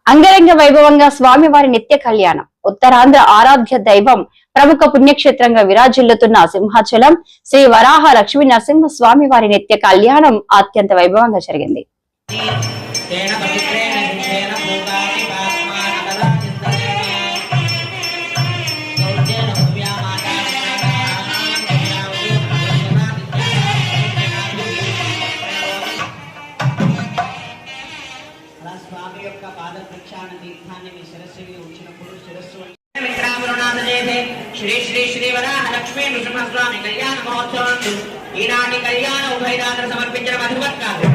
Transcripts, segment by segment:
అంగరంగ వైభవంగా స్వామివారి నిత్య కళ్యాణం. ఉత్తరాంధ్ర ఆరాధ్య దైవం, ప్రముఖ పుణ్యక్షేత్రంగా విరాజిల్లుతున్న సింహాచలం శ్రీ వరాహ లక్ష్మీ నరసింహ స్వామివారి నిత్య కళ్యాణం అత్యంత వైభవంగా జరిగింది. స్వామి యొక్క పాద ప్రక్షాళన తీర్థాన్ని మీ శిరస్సుకి ఉంచినప్పుడు శిరస్సు శ్రీ శ్రీ శ్రీ వరాహ లక్ష్మీ నృసింహస్వామి కళ్యాణ మహోత్సవం ఈనాటి కళ్యాణ ఉభయదాతలు సమర్పించిన మధువర్కాలు.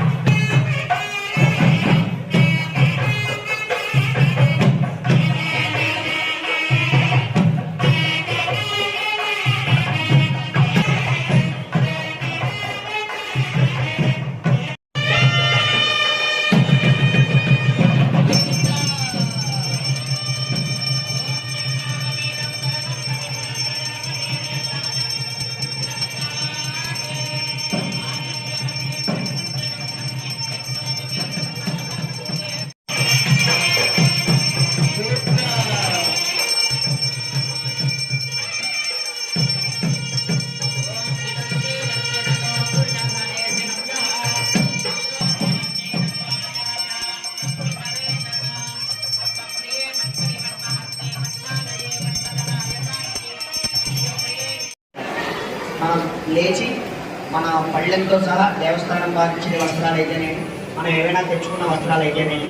మనం లేచి మన పళ్ళెంతో సహా దేవస్థానం పాటించిన వస్త్రాలు అయితేనేమి, మనం ఏవైనా తెచ్చుకున్న వస్త్రాలు అయితేనేమి